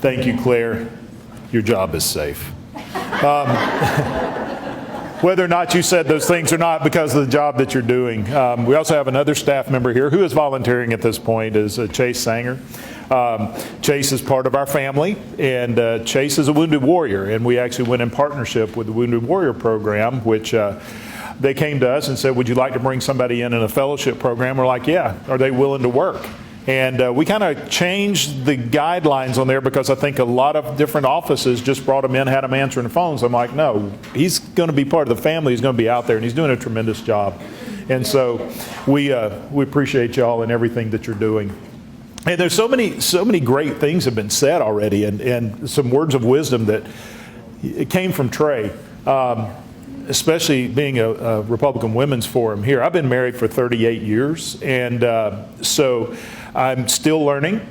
Thank you, Claire. Your job is safe. Whether or not you said those things or not, because of the job that you're doing. We also have another staff member here who is volunteering at this point, is Chase Sanger. Chase is part of our family, and Chase is a wounded warrior, and we actually went in partnership with the Wounded Warrior Program, which they came to us and said, would you like to bring somebody in a fellowship program? We're like, yeah. Are they willing to work? And we kind of changed the guidelines on there because I think a lot of different offices just brought him in, had him answering the phones. I'm like, no, he's going to be part of the family. He's going to be out there, and he's doing a tremendous job. And so we appreciate y'all and everything that you're doing. And there's so many great things have been said already, and some words of wisdom that it came from Trey. Especially being a Republican Women's Forum here. I've been married for 38 years, and so I'm still learning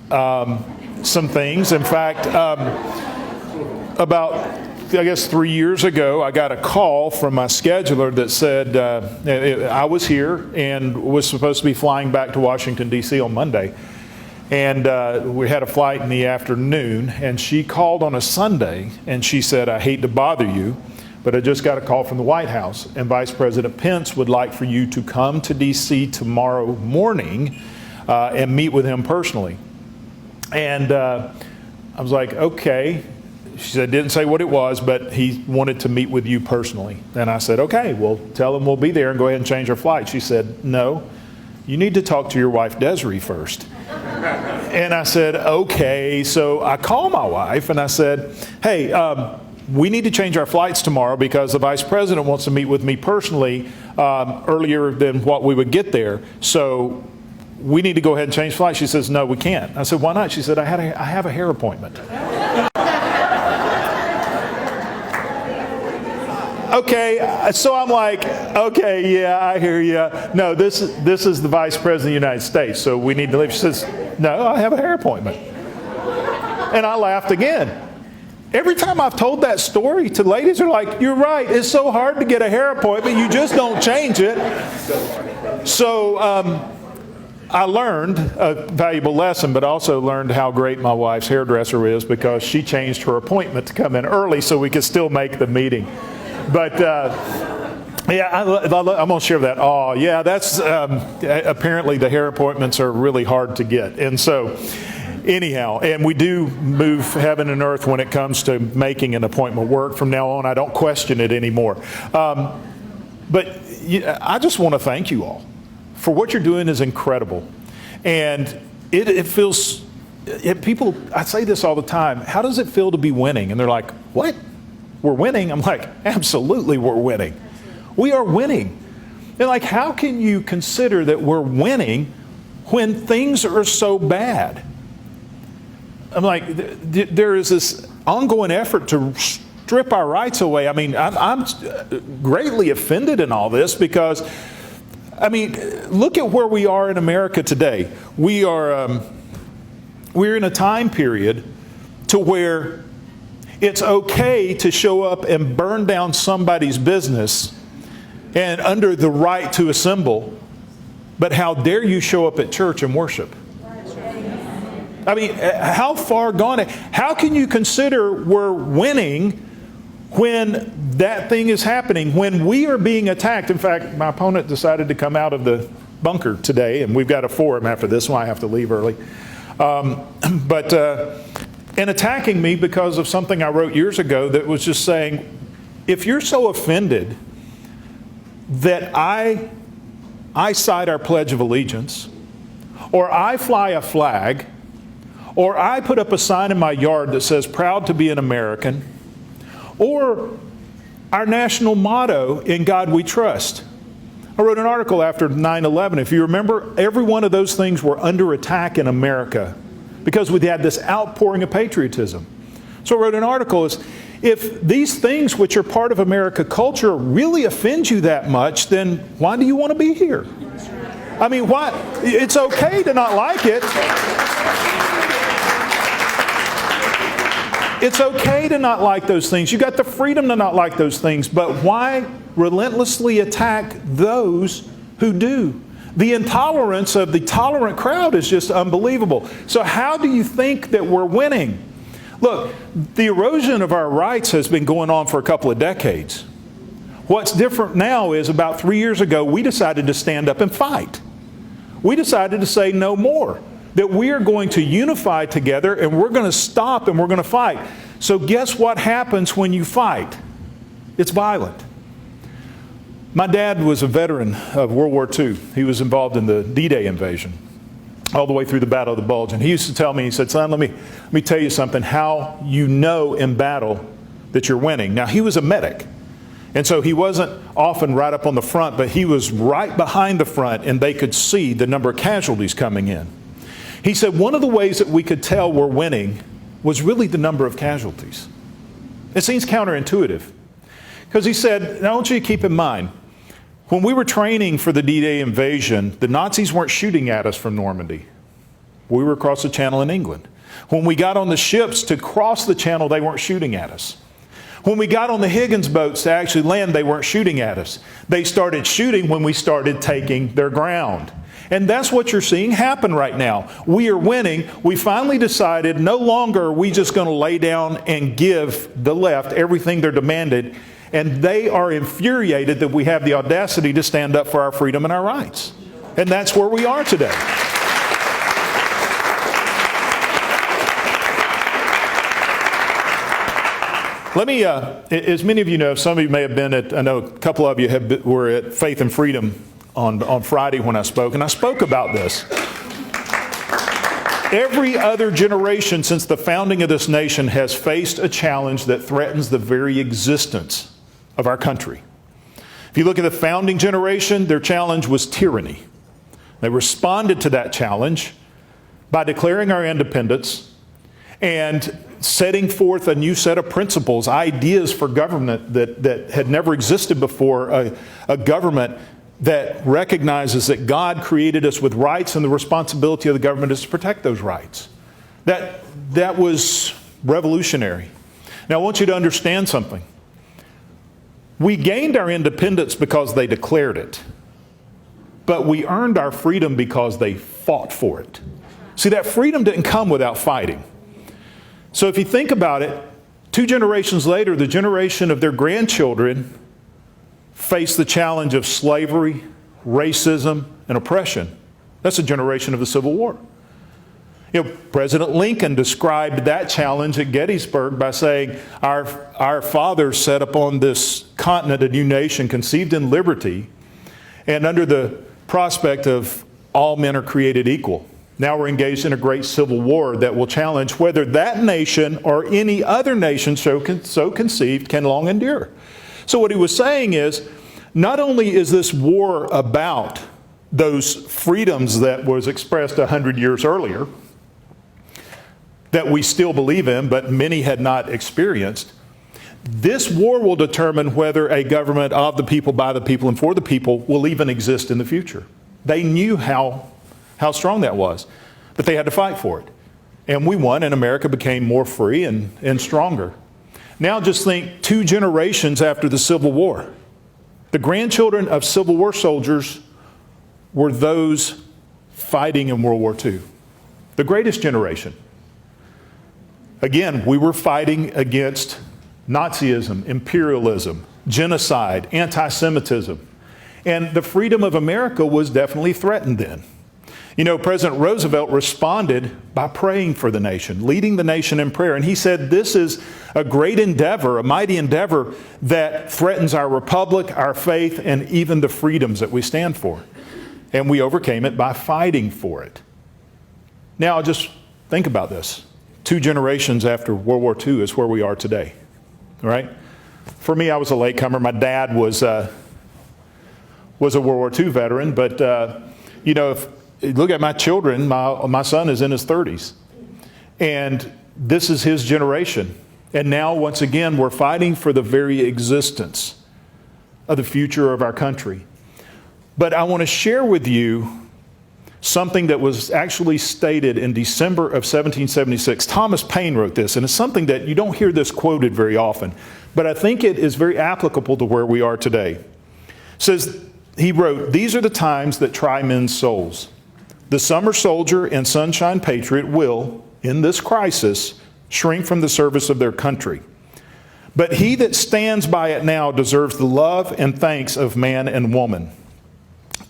some things. In fact, about, I guess, 3 years ago, I got a call from my scheduler that said I was here and was supposed to be flying back to Washington, D.C. on Monday. And we had a flight in the afternoon, and she called on a Sunday, and she said, I hate to bother you, but I just got a call from the White House, and Vice President Pence would like for you to come to D.C. tomorrow morning and meet with him personally. And I was like, okay. She said, didn't say what it was, but he wanted to meet with you personally. And I said, okay, well, tell him we'll be there and go ahead and change our flight. She said, no, you need to talk to your wife, Desiree, first. And I said, okay. So I called my wife and I said, hey, we need to change our flights tomorrow because the Vice President wants to meet with me personally earlier than what we would get there. So we need to go ahead and change flights. She says, no, we can't. I said, why not? She said, I have a hair appointment. Okay, so I'm like, okay, yeah, I hear you. No, this is the Vice President of the United States, so we need to leave. She says, no, I have a hair appointment. And I laughed again. Every time I've told that story to ladies, they're like, you're right, it's so hard to get a hair appointment, you just don't change it. So I learned a valuable lesson, but also learned how great my wife's hairdresser is because she changed her appointment to come in early so we could still make the meeting. But yeah, I'm going to share that. Oh, yeah, that's apparently the hair appointments are really hard to get. And so anyhow, and we do move heaven and earth when it comes to making an appointment work. From now on, I don't question it anymore. But I just want to thank you all for what you're doing is incredible. And it feels, people, I say this all the time, how does it feel to be winning? And they're like, what? We're winning? I'm like, absolutely we're winning. We are winning. They're like, how can you consider that we're winning when things are so bad? I'm like, there is this ongoing effort to strip our rights away. I mean, I'm greatly offended in all this because, I mean, look at where we are in America today. We're in a time period to where it's okay to show up and burn down somebody's business and under the right to assemble, but how dare you show up at church and worship? I mean, how far gone? How can you consider we're winning when that thing is happening, when we are being attacked? In fact, my opponent decided to come out of the bunker today, and we've got a forum after this one. I have to leave early. And attacking me because of something I wrote years ago that was just saying, if you're so offended that I cite our Pledge of Allegiance, or I fly a flag, or I put up a sign in my yard that says, proud to be an American, or our national motto, in God we trust. I wrote an article after 9/11. If you remember, every one of those things were under attack in America because we had this outpouring of patriotism. So I wrote an article, if these things which are part of American culture really offend you that much, then why do you want to be here? I mean, why? It's okay to not like it. It's okay to not like those things. You got the freedom to not like those things, but why relentlessly attack those who do? The intolerance of the tolerant crowd is just unbelievable. So how do you think that we're winning? Look, the erosion of our rights has been going on for a couple of decades. What's different now is about 3 years ago, we decided to stand up and fight. We decided to say no more, that we are going to unify together and we're going to stop and we're going to fight. So guess what happens when you fight? It's violent. My dad was a veteran of World War II. He was involved in the D-Day invasion, all the way through the Battle of the Bulge. And he used to tell me, he said, son, let me tell you something, how you know in battle that you're winning. Now, he was a medic. And so he wasn't often right up on the front, but he was right behind the front, and they could see the number of casualties coming in. He said one of the ways that we could tell we're winning was really the number of casualties. It seems counterintuitive. Because he said, and I want you to keep in mind, when we were training for the D-Day invasion, the Nazis weren't shooting at us from Normandy. We were across the channel in England. When we got on the ships to cross the channel, they weren't shooting at us. When we got on the Higgins boats to actually land, they weren't shooting at us. They started shooting when we started taking their ground. And that's what you're seeing happen right now. We are winning. We finally decided no longer are we just going to lay down and give the left everything they're demanded. And they are infuriated that we have the audacity to stand up for our freedom and our rights. And that's where we are today. Let me, as many of you know, some of you may have been at, I know a couple of you were at Faith and Freedom on Friday when I spoke, and I spoke about this. Every other generation since the founding of this nation has faced a challenge that threatens the very existence of our country. If you look at the founding generation, their challenge was tyranny. They responded to that challenge by declaring our independence and setting forth a new set of principles, ideas for government that had never existed before, a government that recognizes that God created us with rights and the responsibility of the government is to protect those rights. That was revolutionary. Now I want you to understand something. We gained our independence because they declared it, but we earned our freedom because they fought for it. See, that freedom didn't come without fighting. So if you think about it, 2 generations later, the generation of their grandchildren faced the challenge of slavery, racism, and oppression. That's a generation of the Civil War. You know, President Lincoln described that challenge at Gettysburg by saying, our fathers set upon this continent a new nation conceived in liberty and under the prospect of all men are created equal. Now we're engaged in a great civil war that will challenge whether that nation or any other nation so conceived can long endure. So what he was saying is, not only is this war about those freedoms that was expressed 100 years earlier, that we still believe in, but many had not experienced, this war will determine whether a government of the people, by the people, and for the people will even exist in the future. They knew how strong that was, but they had to fight for it. And we won, and America became more free and stronger. Now just think 2 generations after the Civil War. The grandchildren of Civil War soldiers were those fighting in World War II. The greatest generation. Again, we were fighting against Nazism, imperialism, genocide, anti-Semitism. And the freedom of America was definitely threatened then. You know, President Roosevelt responded by praying for the nation, leading the nation in prayer. And he said, this is a great endeavor, a mighty endeavor that threatens our republic, our faith, and even the freedoms that we stand for. And we overcame it by fighting for it. Now, just think about this. 2 generations after World War II is where we are today, right? For me, I was a latecomer. My dad was a World War II veteran, but, you know, if look at my children, my son is in his 30s. And this is his generation. And now, once again, we're fighting for the very existence of the future of our country. But I want to share with you something that was actually stated in December of 1776. Thomas Paine wrote this, and it's something that you don't hear this quoted very often. But I think it is very applicable to where we are today. It says, he wrote, "These are the times that try men's souls. The summer soldier and sunshine patriot will, in this crisis, shrink from the service of their country. But he that stands by it now deserves the love and thanks of man and woman.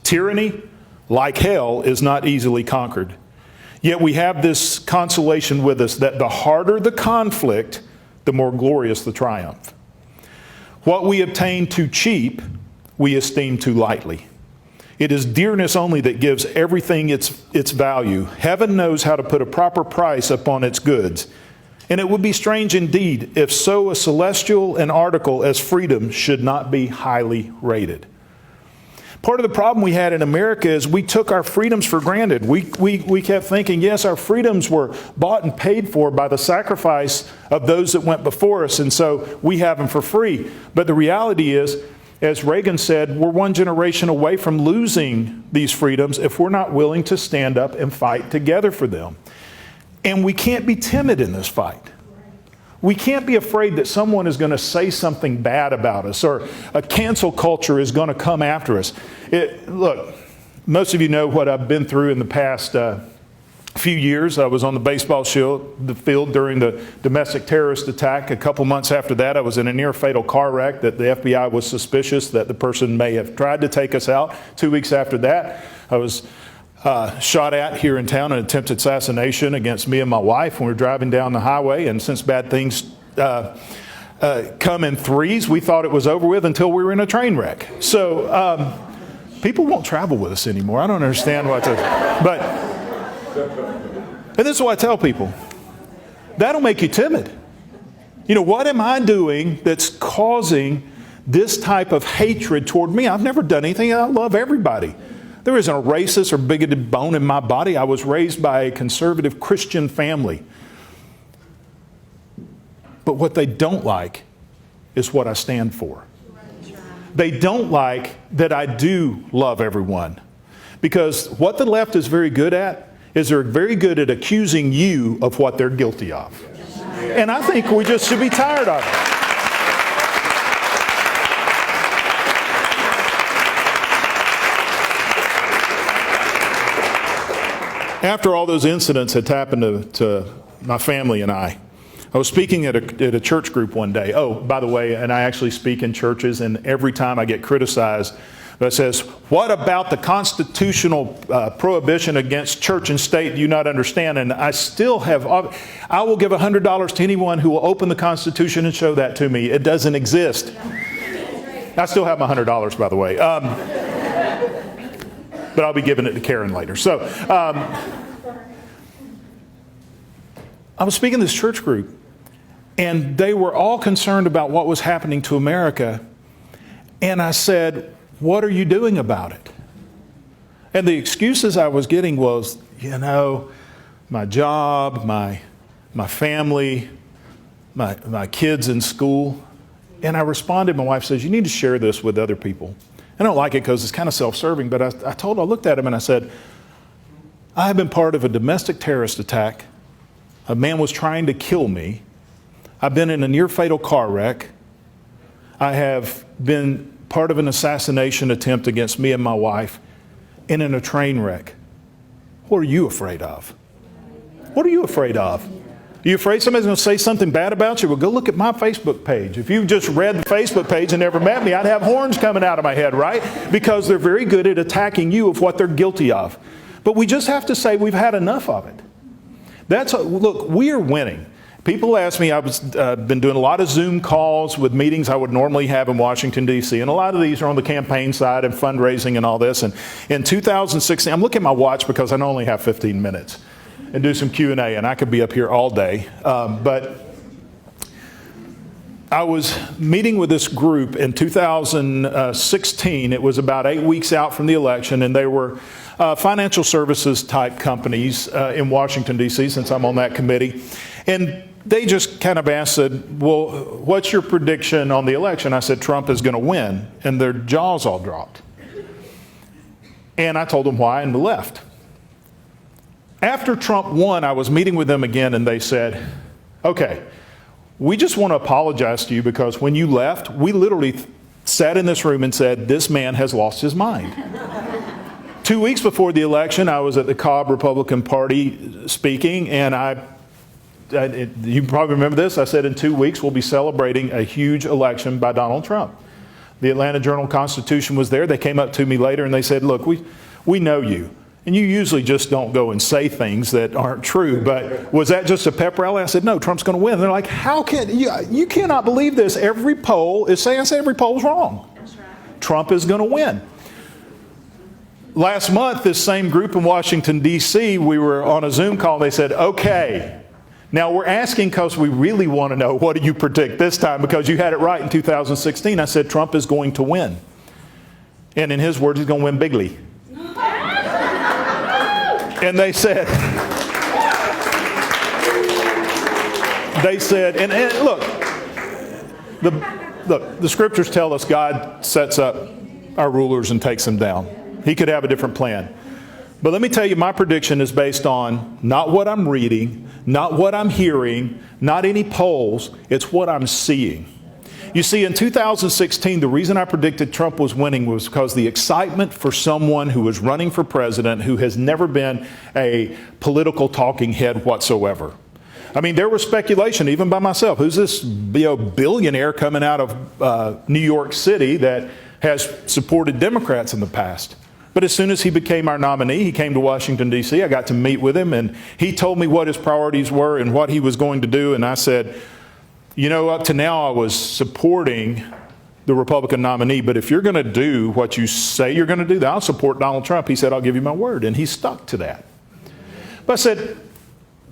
Tyranny, like hell, is not easily conquered. Yet we have this consolation with us that the harder the conflict, the more glorious the triumph. What we obtain too cheap, we esteem too lightly. It is dearness only that gives everything its value. Heaven knows how to put a proper price upon its goods. And it would be strange indeed if so a celestial an article as freedom should not be highly rated. Part of the problem we had in America is we took our freedoms for granted. We kept thinking, yes, our freedoms were bought and paid for by the sacrifice of those that went before us, and so we have them for free. But the reality is, as Reagan said, we're one generation away from losing these freedoms if we're not willing to stand up and fight together for them. And we can't be timid in this fight. We can't be afraid that someone is going to say something bad about us or a cancel culture is going to come after us. Look, most of you know what I've been through in the past few years. I was on the baseball field during the domestic terrorist attack. A couple months after that, I was in a near fatal car wreck that the FBI was suspicious that the person may have tried to take us out. 2 weeks after that, I was shot at here in town, an attempted assassination against me and my wife when we were driving down the highway. And since bad things come in threes, we thought it was over with until we were in a train wreck. So people won't travel with us anymore. I don't understand what to... But, and this is what I tell people. That'll make you timid. You know, what am I doing that's causing this type of hatred toward me? I've never done anything. I love everybody. There isn't a racist or bigoted bone in my body. I was raised by a conservative Christian family. But what they don't like is what I stand for. They don't like that I do love everyone. Because what the left is very good at is they're very good at accusing you of what they're guilty of. And I think we just should be tired of it. After all those incidents had happened to my family and I was speaking at a church group one day. Oh, by the way, and I actually speak in churches, and every time I get criticized, it says, what about the constitutional prohibition against church and state do you not understand? And I still have, I will give $100 to anyone who will open the Constitution and show that to me. It doesn't exist. I still have my $100, by the way. But I'll be giving it to Karen later. So I was speaking to this church group, and they were all concerned about what was happening to America. And I said, what are you doing about it? And the excuses I was getting was, you know, my job, my family, my kids in school. And I responded, my wife says, you need to share this with other people. I don't like it because it's kind of self-serving, but I looked at him and I said, I have been part of a domestic terrorist attack. A man was trying to kill me. I've been in a near-fatal car wreck. I have been part of an assassination attempt against me and my wife, and in a train wreck. What are you afraid of? What are you afraid of? Are you afraid somebody's going to say something bad about you? Well, go look at my Facebook page. If you just read the Facebook page and never met me, I'd have horns coming out of my head, right? Because they're very good at attacking you of what they're guilty of. But we just have to say we've had enough of it. Look, we are winning. People ask me, I've been doing a lot of Zoom calls with meetings I would normally have in Washington, D.C., and a lot of these are on the campaign side and fundraising and all this. And in 2016, I'm looking at my watch because I only have 15 minutes. And do some Q&A, and I could be up here all day. But I was meeting with this group in 2016. It was about 8 weeks out from the election, and they were financial services type companies in Washington, D.C., since I'm on that committee. And they just kind of asked, said, well, what's your prediction on the election? I said, Trump is going to win. And their jaws all dropped. And I told them why and left. After Trump won, I was meeting with them again, and they said, okay, we just want to apologize to you because when you left, we literally sat in this room and said, this man has lost his mind. 2 weeks before the election, I was at the Cobb Republican Party speaking, and I you probably remember this. I said in 2 weeks we'll be celebrating a huge election by Donald Trump. The Atlanta Journal-Constitution was there. They came up to me later and they said, look, we know you. And you usually just don't go and say things that aren't true. But was that just a pep rally? I said, no, Trump's going to win. And they're like, how can you cannot believe this. Every poll is saying, I said, every poll is wrong. That's right. Trump is going to win. Last month, this same group in Washington, D.C., we were on a Zoom call. They said, okay, now we're asking because we really want to know, what do you predict this time? Because you had it right in 2016. I said, Trump is going to win. And in his words, he's going to win bigly. And they said, and look, the scriptures tell us God sets up our rulers and takes them down. He could have a different plan. But let me tell you, my prediction is based on not what I'm reading, not what I'm hearing, not any polls. It's what I'm seeing. You see, in 2016, the reason I predicted Trump was winning was because the excitement for someone who was running for president who has never been a political talking head whatsoever. I mean, there was speculation, even by myself. Who's this billionaire coming out of New York City that has supported Democrats in the past? But as soon as he became our nominee, he came to Washington, D.C. I got to meet with him, and he told me what his priorities were and what he was going to do. And I said, up to now I was supporting the Republican nominee, but if you're going to do what you say you're going to do, then I'll support Donald Trump. He said, I'll give you my word. And he stuck to that. But I said,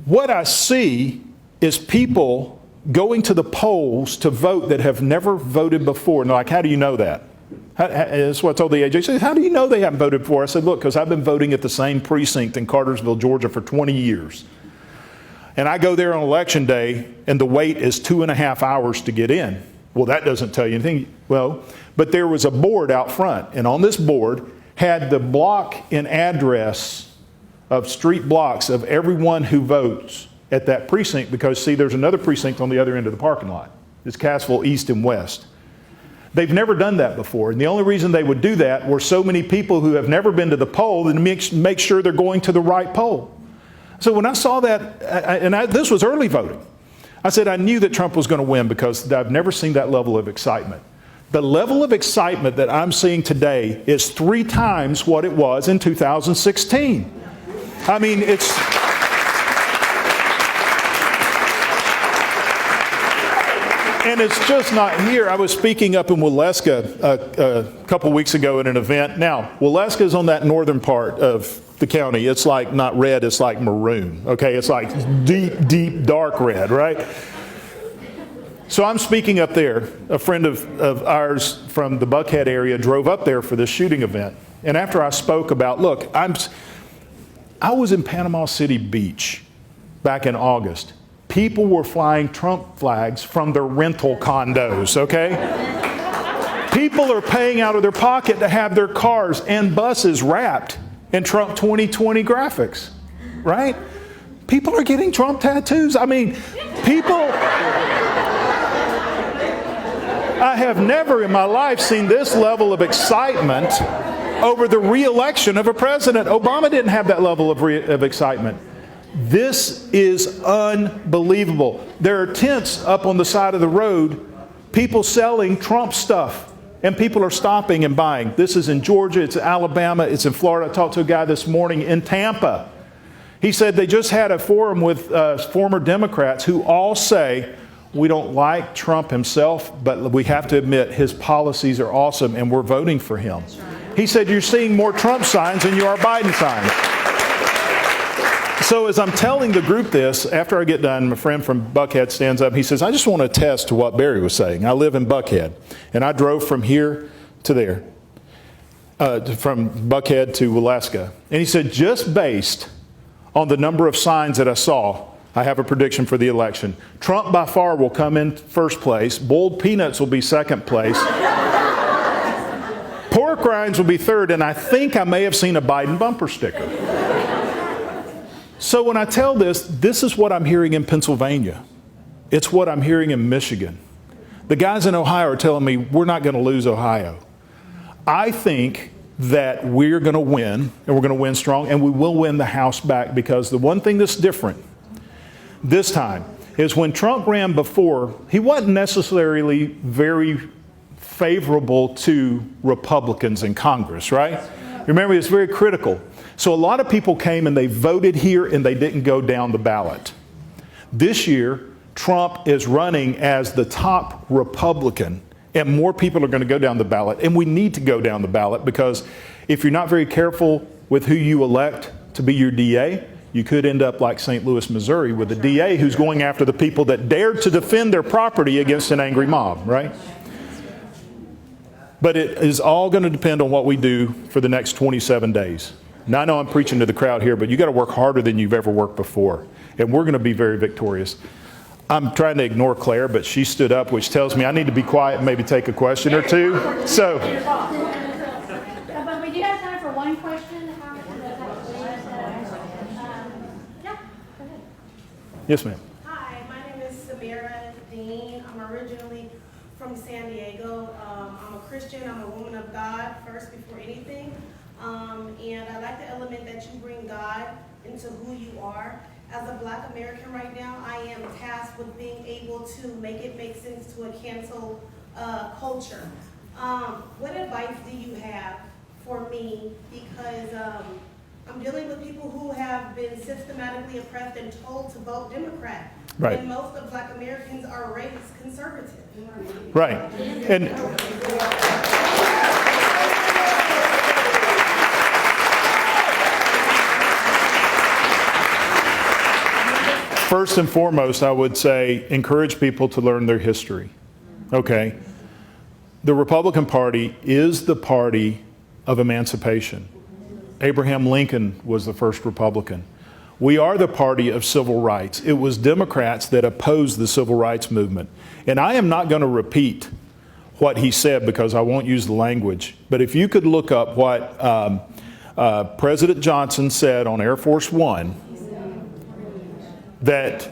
what I see is people going to the polls to vote that have never voted before. And they're like, how do you know that? That's what I told the AJ. He said, how do you know they haven't voted before? I said, look, because I've been voting at the same precinct in Cartersville, Georgia for 20 years. And I go there on election day, and the wait is 2.5 hours to get in. Well, that doesn't tell you anything. Well, but there was a board out front, and on this board had the block and address of street blocks of everyone who votes at that precinct, because, see, there's another precinct on the other end of the parking lot. It's Cassville East and West. They've never done that before, and the only reason they would do that were so many people who have never been to the poll and make sure they're going to the right poll. So when I saw that, this was early voting, I said I knew that Trump was going to win because I've never seen that level of excitement. The level of excitement that I'm seeing today is 3 times what it was in 2016. I mean, it's... And it's just not here. I was speaking up in Waleska a couple weeks ago at an event. Now, Waleska is on that northern part of the county. It's like not red, it's like maroon. Okay, it's like deep, deep, dark red, right? So I'm speaking up there. A friend of ours from the Buckhead area drove up there for this shooting event. And after I spoke about, look, I was in Panama City Beach back in August. People were flying Trump flags from their rental condos, okay? People are paying out of their pocket to have their cars and buses wrapped in Trump 2020 graphics, right? People are getting Trump tattoos. I mean, I have never in my life seen this level of excitement over the re-election of a president. Obama didn't have that level of excitement. This is unbelievable. There are tents up on the side of the road, people selling Trump stuff, and people are stopping and buying. This is in Georgia, it's in Alabama, it's in Florida. I talked to a guy this morning in Tampa. He said they just had a forum with former Democrats who all say, we don't like Trump himself, but we have to admit his policies are awesome and we're voting for him. He said you're seeing more Trump signs than you are Biden signs. So as I'm telling the group this, after I get done, my friend from Buckhead stands up. He says, I just want to attest to what Barry was saying. I live in Buckhead, and I drove from here to there, from Buckhead to Waleska. And he said, just based on the number of signs that I saw, I have a prediction for the election. Trump by far will come in first place. Boiled peanuts will be second place. Pork rinds will be third, and I think I may have seen a Biden bumper sticker. So when I tell this is what I'm hearing in Pennsylvania. It's what I'm hearing in Michigan. The guys in Ohio are telling me we're not going to lose Ohio. I think that we're going to win, and we're going to win strong, and we will win the House back, because the one thing that's different, this time is when Trump ran before, he wasn't necessarily very favorable to Republicans in Congress, right? Remember, he was very critical. So a lot of people came and they voted here and they didn't go down the ballot. This year, Trump is running as the top Republican, and more people are going to go down the ballot. And we need to go down the ballot because if you're not very careful with who you elect to be your DA, you could end up like St. Louis, Missouri, with a DA who's going after the people that dared to defend their property against an angry mob, right? But it is all going to depend on what we do for the next 27 days. Now, I know I'm preaching to the crowd here, but you got to work harder than you've ever worked before. And we're going to be very victorious. I'm trying to ignore Claire, but she stood up, which tells me I need to be quiet and maybe take a question or two. So, but we do have time for one question. Yeah, go ahead. yes, ma'am. Hi, my name is Samira Dean. I'm originally from San Diego. I'm a Christian. I'm a woman of God first before anything. And I like the element that you bring God into who you are. As a Black American right now, I am tasked with being able to make it make sense to a cancel culture. What advice do you have for me? Because I'm dealing with people who have been systematically oppressed and told to vote Democrat. Right. And most of Black Americans are raised conservative. Right. And first and foremost, I would say encourage people to learn their history. Okay? The Republican Party is the party of emancipation. Abraham Lincoln was the first Republican. We are the party of civil rights. It was Democrats that opposed the civil rights movement. And I am not going to repeat what he said because I won't use the language. But if you could look up what President Johnson said on Air Force One, that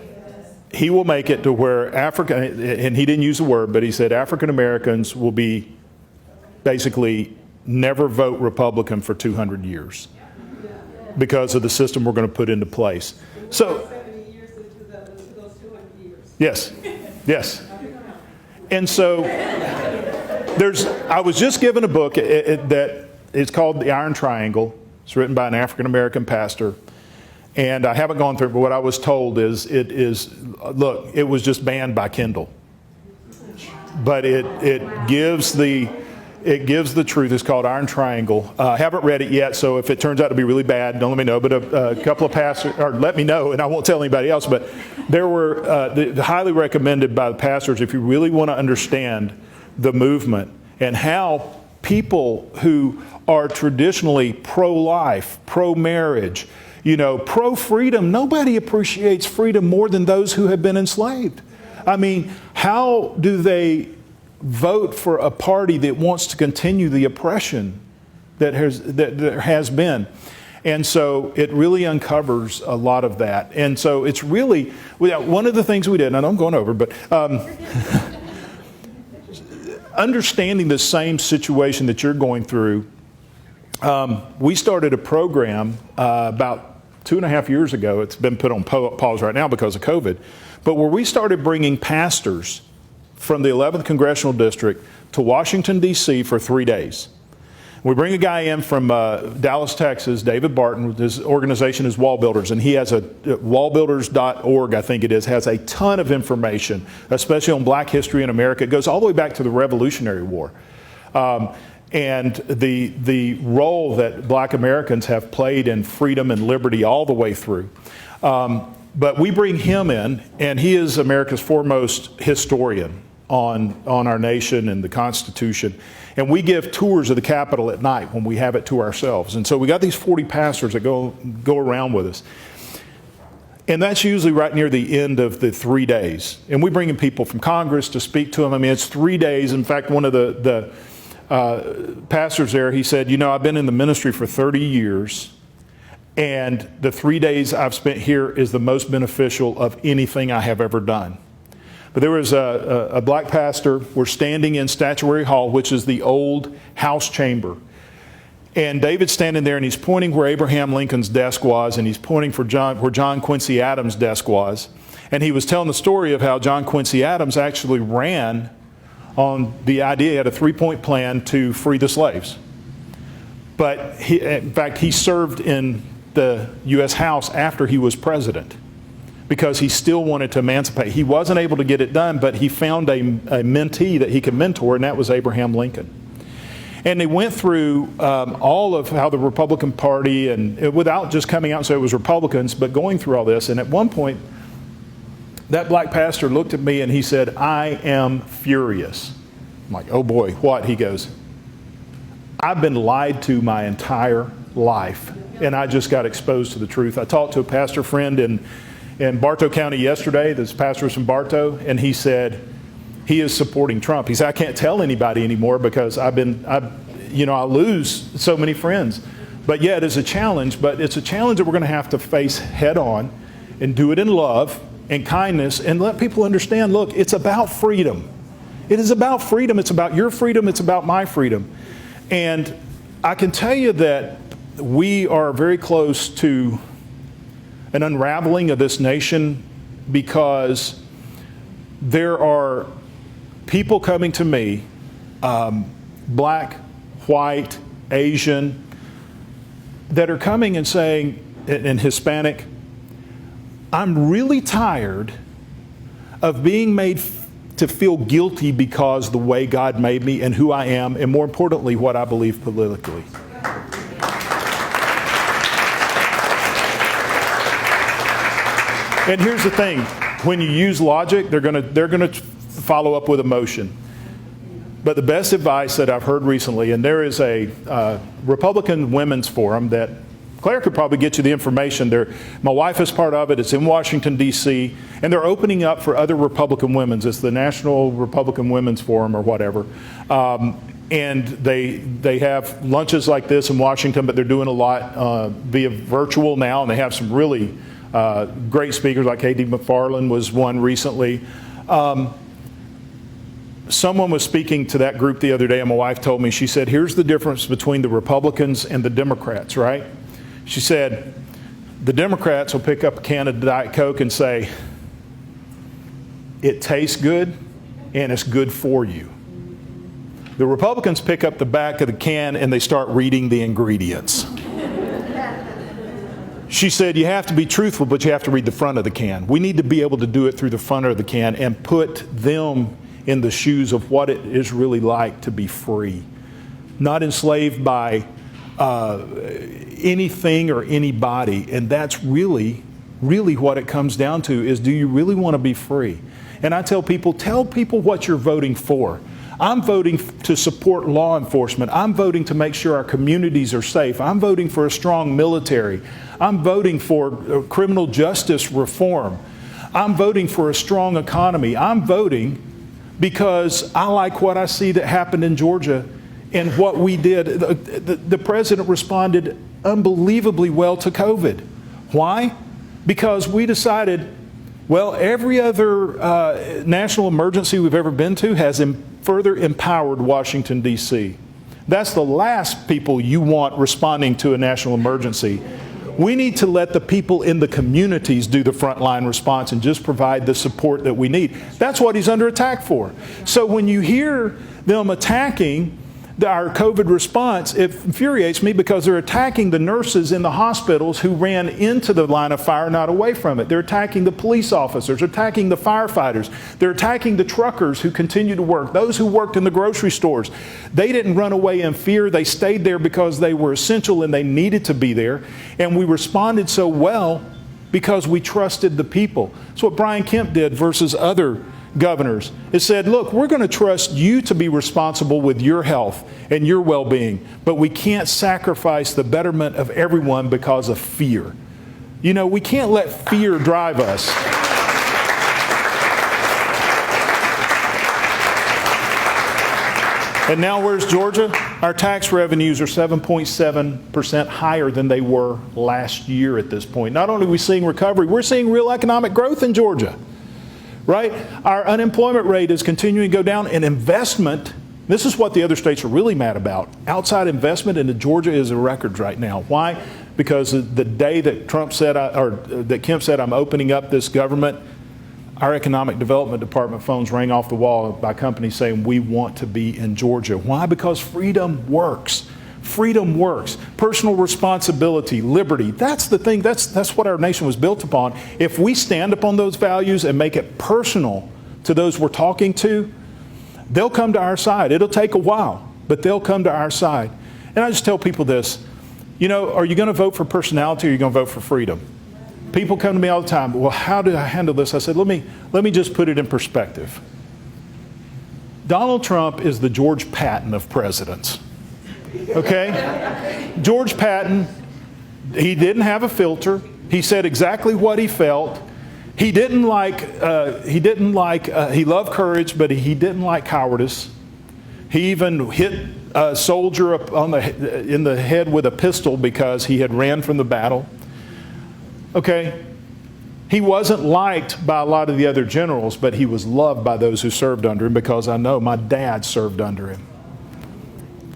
he will make it to where Africa, and he didn't use the word, but he said African Americans will be basically never vote Republican for 200 years because of the system we're going to put into place. So, yes, yes. And so I was just given a book that is called The Iron Triangle. It's written by an African American pastor. And I haven't gone through it, but what I was told is look, it was just banned by Kindle. But it gives the truth. It's called Iron Triangle. I haven't read it yet, so if it turns out to be really bad, don't let me know. But a couple of pastors, or let me know, and I won't tell anybody else. But there were highly recommended by the pastors if you really want to understand the movement and how people who are traditionally pro-life, pro-marriage, pro-freedom. Nobody appreciates freedom more than those who have been enslaved. I mean, how do they vote for a party that wants to continue the oppression that there has been? And so it really uncovers a lot of that. And so it's really, one of the things we did, and I know I'm going over, but understanding the same situation that you're going through, we started a program about 2.5 years ago. It's been put on pause right now because of COVID. But where we started bringing pastors from the 11th Congressional District to Washington, D.C. for 3 days. We bring a guy in from Dallas, Texas, David Barton. His organization is Wall Builders, and he has a wallbuilders.org, I think it is, has a ton of information, especially on Black history in America. It goes all the way back to the Revolutionary War. And the role that Black Americans have played in freedom and liberty all the way through. But we bring him in, and he is America's foremost historian on our nation and the Constitution. And we give tours of the Capitol at night when we have it to ourselves. And so we got these 40 pastors that go around with us. And that's usually right near the end of the 3 days. And we bring in people from Congress to speak to them. I mean, it's 3 days. In fact, one of the pastors there, he said, I've been in the ministry for 30 years, and the 3 days I've spent here is the most beneficial of anything I have ever done. But there was a Black pastor. We're standing in Statuary Hall, which is the old House chamber. And David's standing there, and he's pointing where Abraham Lincoln's desk was, and he's pointing where John Quincy Adams' desk was. And he was telling the story of how John Quincy Adams actually ran on the idea, he had a 3-point plan to free the slaves. But in fact, he served in the U.S. House after he was president because he still wanted to emancipate. He wasn't able to get it done, but he found a mentee that he could mentor, and that was Abraham Lincoln. And they went through all of how the Republican Party, and without just coming out and saying it was Republicans, but going through all this. And at one point, that black pastor looked at me and he said, "I am furious." I'm like, "Oh boy, what?" He goes, "I've been lied to my entire life, and I just got exposed to the truth." I talked to a pastor friend in Bartow County yesterday. This pastor is from Bartow, and he said he is supporting Trump. He said, "I can't tell anybody anymore because I lose so many friends." But yeah, it is a challenge, but it's a challenge that we're going to have to face head on and do it in love and kindness and let people understand, look, it's about freedom. It is about freedom. It's about your freedom. It's about my freedom. And I can tell you that we are very close to an unraveling of this nation because there are people coming to me, black, white, Asian, that are coming and saying, and Hispanic, "I'm really tired of being made to feel guilty because the way God made me and who I am, and more importantly, what I believe politically." And here's the thing, when you use logic, they're gonna follow up with emotion. But the best advice that I've heard recently, and there is a Republican Women's Forum that Claire could probably get you the information. My wife is part of it. It's in Washington, D.C., and they're opening up for other Republican women's. It's the National Republican Women's Forum or whatever. And they have lunches like this in Washington, but they're doing a lot via virtual now, and they have some really great speakers, like K.D. McFarland was one recently. Someone was speaking to that group the other day, and my wife told me, she said, "Here's the difference between the Republicans and the Democrats," right? She said, "The Democrats will pick up a can of Diet Coke and say, 'It tastes good and it's good for you.' The Republicans pick up the back of the can and they start reading the ingredients." She said, "You have to be truthful, but you have to read the front of the can." We need to be able to do it through the front of the can and put them in the shoes of what it is really like to be free, not enslaved by anything or anybody. And that's really what it comes down to is, do you really want to be free? And I tell people what you're voting for. I'm voting to support law enforcement. I'm voting to make sure our communities are safe. I'm voting for a strong military. I'm voting for criminal justice reform. I'm voting for a strong economy. I'm voting because I like what I see that happened in Georgia and what we did. The president responded unbelievably well to COVID. Why? Because we decided, well, every other national emergency we've ever been to has further empowered Washington, D.C. That's the last people you want responding to a national emergency. We need to let the people in the communities do the frontline response and just provide the support that we need. That's what he's under attack for. So when you hear them attacking our COVID response, it infuriates me because they're attacking the nurses in the hospitals who ran into the line of fire, not away from it. They're attacking the police officers, attacking the firefighters. They're attacking the truckers who continue to work, those who worked in the grocery stores. They didn't run away in fear. They stayed there because they were essential and they needed to be there. And we responded so well because we trusted the people. That's what Brian Kemp did versus other governors. It said, look, we're going to trust you to be responsible with your health and your well-being, but we can't sacrifice the betterment of everyone because of fear. You know, we can't let fear drive us. And now where's Georgia? Our tax revenues are 7.7% higher than they were last year at this point. Not only are we seeing recovery, we're seeing real economic growth in Georgia. Right? Our unemployment rate is continuing to go down, and investment, this is what the other states are really mad about. Outside investment into Georgia is a record right now. Why? Because the day that Kemp said I'm opening up this government, our economic development department phones rang off the wall by companies saying, we want to be in Georgia. Why? Because freedom works. Freedom works. Personal responsibility, liberty, that's the thing. That's what our nation was built upon. If we stand upon those values and make it personal to those we're talking to, they'll come to our side. It'll take a while, but they'll come to our side. And I just tell people this, are you going to vote for personality or are you going to vote for freedom? People come to me all the time, well, how do I handle this? I said, let me just put it in perspective. Donald Trump is the George Patton of presidents. Okay? George Patton, he didn't have a filter. He said exactly what he felt. He loved courage, but he didn't like cowardice. He even hit a soldier up in the head with a pistol because he had ran from the battle. Okay, he wasn't liked by a lot of the other generals, but he was loved by those who served under him, because I know my dad served under him.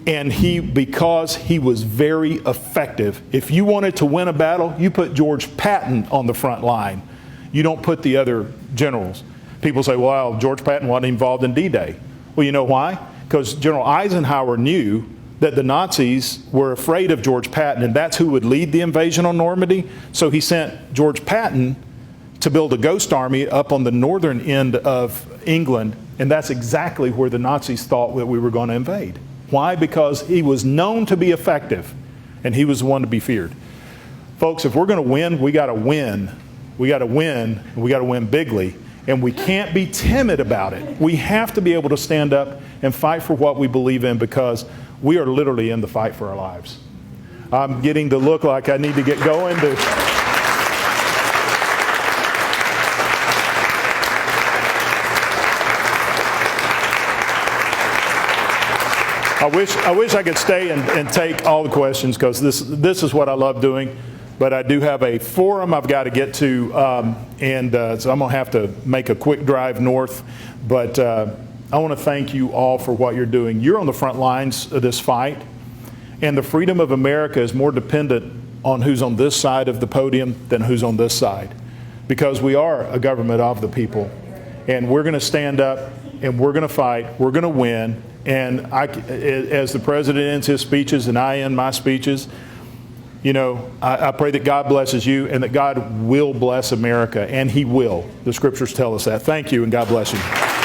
And because he was very effective. If you wanted to win a battle, you put George Patton on the front line. You don't put the other generals. People say, well, George Patton wasn't involved in D-Day. Well, you know why? Because General Eisenhower knew that the Nazis were afraid of George Patton, and that's who would lead the invasion on Normandy. So he sent George Patton to build a ghost army up on the northern end of England, and that's exactly where the Nazis thought that we were going to invade. Why? Because he was known to be effective, and he was the one to be feared. Folks, if we're going to win, we got to win. We got to win, and we got to win bigly, and we can't be timid about it. We have to be able to stand up and fight for what we believe in, because we are literally in the fight for our lives. I'm getting to look like I need to get going. I wish I could stay and take all the questions, because this is what I love doing. But I do have a forum I've got to get to, so I'm going to have to make a quick drive north. But I want to thank you all for what you're doing. You're on the front lines of this fight, and the freedom of America is more dependent on who's on this side of the podium than who's on this side, because we are a government of the people, and we're going to stand up and we're going to fight. We're going to win. And as the president ends his speeches and I end my speeches, I pray that God blesses you and that God will bless America, and He will. The scriptures tell us that. Thank you, and God bless you.